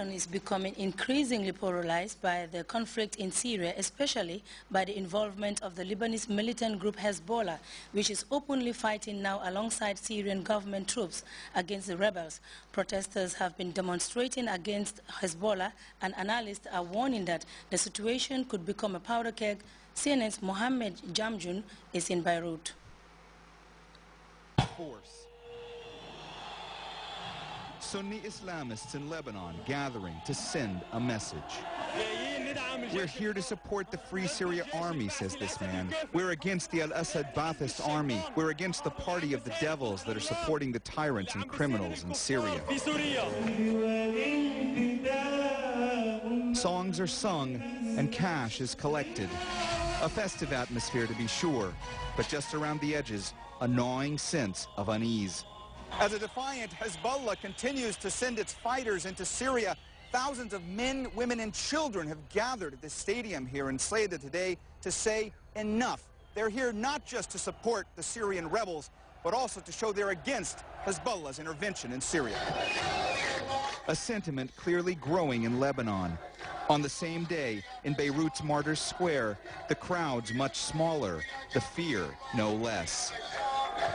Is becoming increasingly polarized by the conflict in Syria, especially by the involvement of the Lebanese militant group Hezbollah, which is openly fighting now alongside Syrian government troops against the rebels. Protesters have been demonstrating against Hezbollah, and analysts are warning that the situation could become a powder keg. CNN's Mohammed Jamjoun is in Beirut. Sunni Islamists in Lebanon gathering to send a message. We're here to support the Free Syria Army, says this man. We're against the al-Assad Ba'athist army. We're against the party of the devils that are supporting the tyrants and criminals in Syria. Songs are sung and cash is collected. A festive atmosphere, to be sure, but just around the edges, a gnawing sense of unease. As a defiant Hezbollah continues to send its fighters into Syria, thousands of men, women, and children have gathered at this stadium here in Sleda today to say enough. They're here not just to support the Syrian rebels, but also to show they're against Hezbollah's intervention in Syria. A sentiment clearly growing in Lebanon. On the same day, in Beirut's Martyrs Square, the crowds much smaller, the fear no less.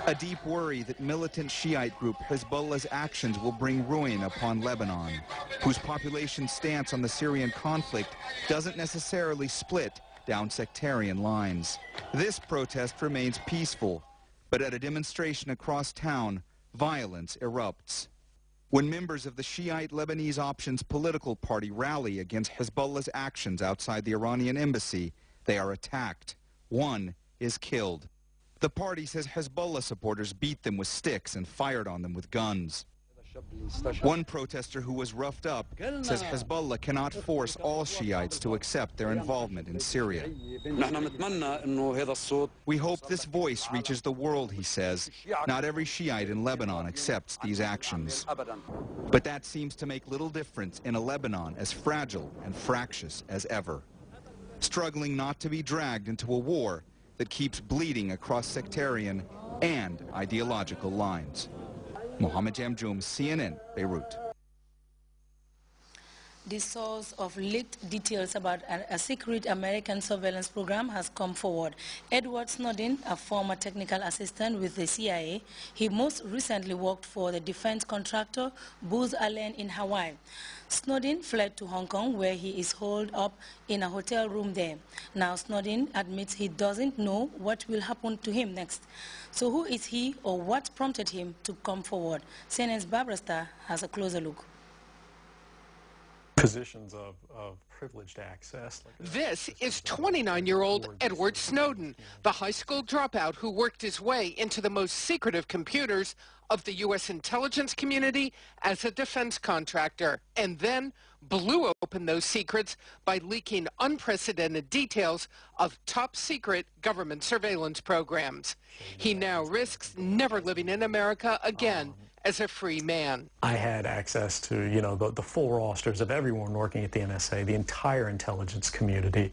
A deep worry that militant Shiite group Hezbollah's actions will bring ruin upon Lebanon, whose population stance on the Syrian conflict doesn't necessarily split down sectarian lines. This protest remains peaceful, but at a demonstration across town, violence erupts. When members of the Shiite Lebanese Options political party rally against Hezbollah's actions outside the Iranian embassy, they are attacked. One is killed. The party says Hezbollah supporters beat them with sticks and fired on them with guns. One protester who was roughed up says Hezbollah cannot force all Shiites to accept their involvement in Syria. We hope this voice reaches the world, he says. Not every Shiite in Lebanon accepts these actions. But that seems to make little difference in a Lebanon as fragile and fractious as ever, struggling not to be dragged into a war that keeps bleeding across sectarian and ideological lines. Mohammed Jamjoun, CNN, Beirut. The source of leaked details about a secret American surveillance program has come forward. Edward Snowden, a former technical assistant with the CIA, he most recently worked for the defense contractor Booz Allen in Hawaii. Snowden fled to Hong Kong, where he is holed up in a hotel room there. Now Snowden admits he doesn't know what will happen to him next. So who is he, or what prompted him to come forward? CNN's Barbara Starr has a closer look. Positions of privileged access. This is 29-year-old Edward Snowden, the high school dropout who worked his way into the most secretive computers of the U.S. intelligence community as a defense contractor, and then blew open those secrets by leaking unprecedented details of top-secret government surveillance programs. He now risks never living in America again as a free man. I had access to, the full rosters of everyone working at the NSA, the entire intelligence community,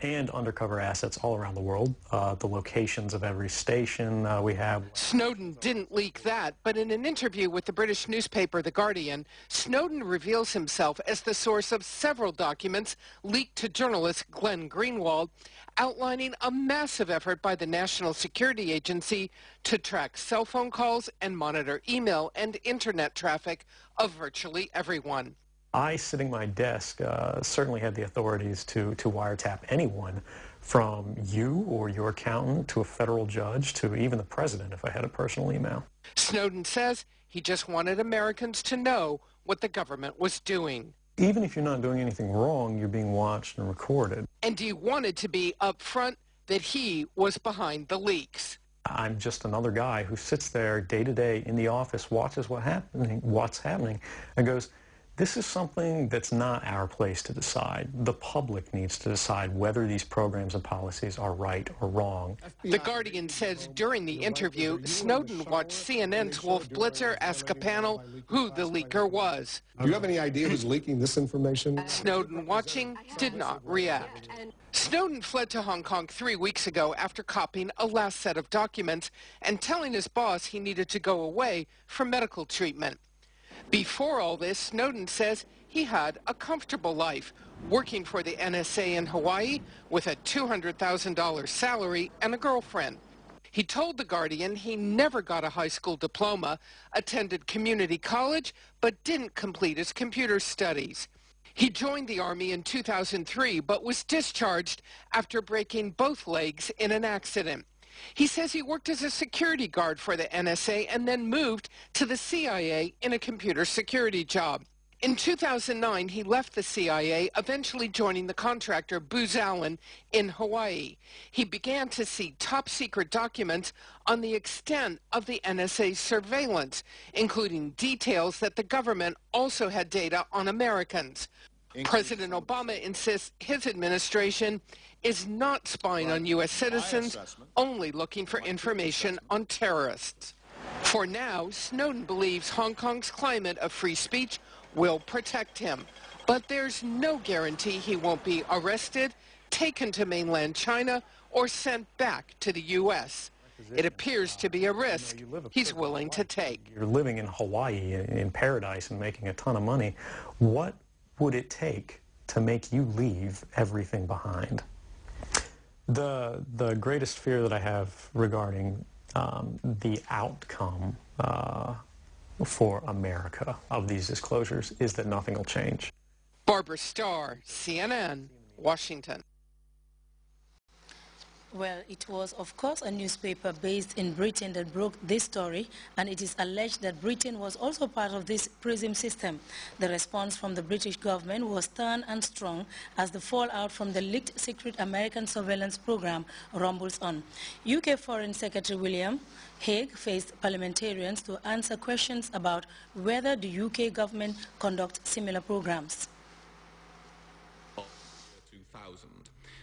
and undercover assets all around the world, the locations of every station we have. Snowden didn't leak that, but in an interview with the British newspaper The Guardian, Snowden reveals himself as the source of several documents leaked to journalist Glenn Greenwald, outlining a massive effort by the National Security Agency to track cell phone calls and monitor email and internet traffic of virtually everyone. I, sitting at my desk, certainly had the authorities to wiretap anyone, from you or your accountant to a federal judge to even the president if I had a personal email. Snowden says he just wanted Americans to know what the government was doing. Even if you're not doing anything wrong, you're being watched and recorded. And he wanted to be upfront that he was behind the leaks. I'm just another guy who sits there day to day in the office, watches what's happening, and goes, this is something that's not our place to decide. The public needs to decide whether these programs and policies are right or wrong. The Guardian says during the interview, Snowden watched CNN's Wolf Blitzer ask a panel who the leaker was. Do you have any idea who's leaking this information? Snowden, watching, did not react. Snowden fled to Hong Kong 3 weeks ago after copying a last set of documents and telling his boss he needed to go away for medical treatment. Before all this, Snowden says he had a comfortable life, working for the NSA in Hawaii with a $200,000 salary and a girlfriend. He told The Guardian he never got a high school diploma, attended community college, but didn't complete his computer studies. He joined the Army in 2003, but was discharged after breaking both legs in an accident. He says he worked as a security guard for the NSA and then moved to the CIA in a computer security job. In 2009, he left the CIA, eventually joining the contractor Booz Allen in Hawaii. He began to see top-secret documents on the extent of the NSA's surveillance, including details that the government also had data on Americans. President Obama insists his administration is not spying on U.S. citizens, only looking for information on terrorists. For now, Snowden believes Hong Kong's climate of free speech will protect him. But there's no guarantee he won't be arrested, taken to mainland China, or sent back to the U.S. It appears to be a risk he's willing to take. You're living in Hawaii, in paradise, and making a ton of money. What would it take to make you leave everything behind? The greatest fear that I have regarding the outcome for America of these disclosures is that nothing will change. Barbara Starr, CNN, Washington. Well, it was, of course, a newspaper based in Britain that broke this story, and it is alleged that Britain was also part of this PRISM system. The response from the British government was stern and strong as the fallout from the leaked secret American surveillance program rumbles on. UK Foreign Secretary William Hague faced parliamentarians to answer questions about whether the UK government conducts similar programs.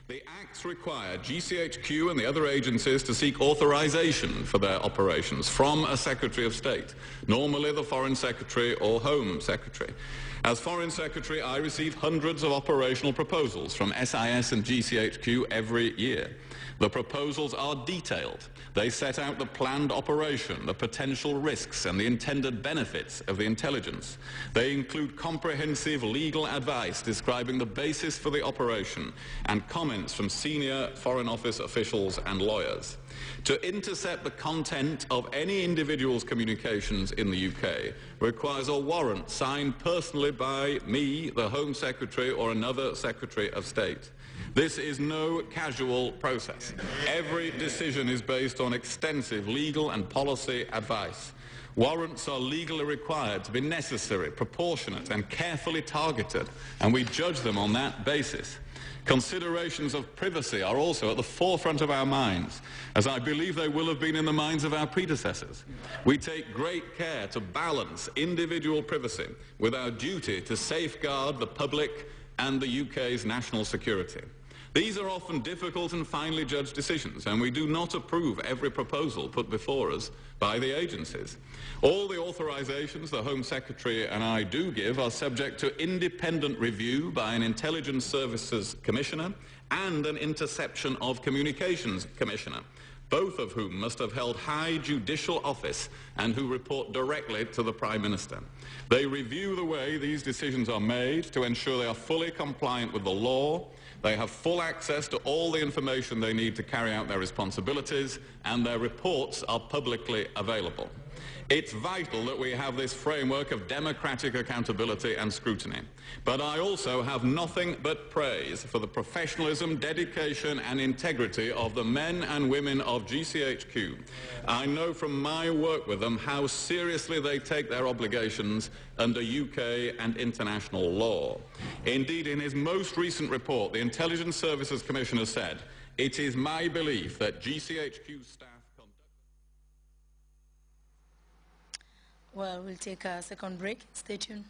The acts require GCHQ and the other agencies to seek authorization for their operations from a Secretary of State, normally the Foreign Secretary or Home Secretary. As Foreign Secretary, I receive hundreds of operational proposals from SIS and GCHQ every year. The proposals are detailed. They set out the planned operation, the potential risks and the intended benefits of the intelligence. They include comprehensive legal advice describing the basis for the operation and comments from senior Foreign Office officials and lawyers. To intercept the content of any individual's communications in the UK requires a warrant signed personally by me, the Home Secretary, or another Secretary of State. This is no casual process. Every decision is based on extensive legal and policy advice. Warrants are legally required to be necessary, proportionate, and carefully targeted, and we judge them on that basis. Considerations of privacy are also at the forefront of our minds, as I believe they will have been in the minds of our predecessors. We take great care to balance individual privacy with our duty to safeguard the public and the UK's national security. These are often difficult and finely judged decisions, and we do not approve every proposal put before us by the agencies. All the authorizations the Home Secretary and I do give are subject to independent review by an Intelligence Services Commissioner and an Interception of Communications Commissioner, both of whom must have held high judicial office and who report directly to the Prime Minister. They review the way these decisions are made to ensure they are fully compliant with the law. They have full access to all the information they need to carry out their responsibilities, and their reports are publicly available. It's vital that we have this framework of democratic accountability and scrutiny. But I also have nothing but praise for the professionalism, dedication and integrity of the men and women of GCHQ. I know from my work with them how seriously they take their obligations under UK and international law. Indeed, in his most recent report, the Intelligence Services Commissioner said, "It is my belief that GCHQ staff..." Well, we'll take a second break. Stay tuned.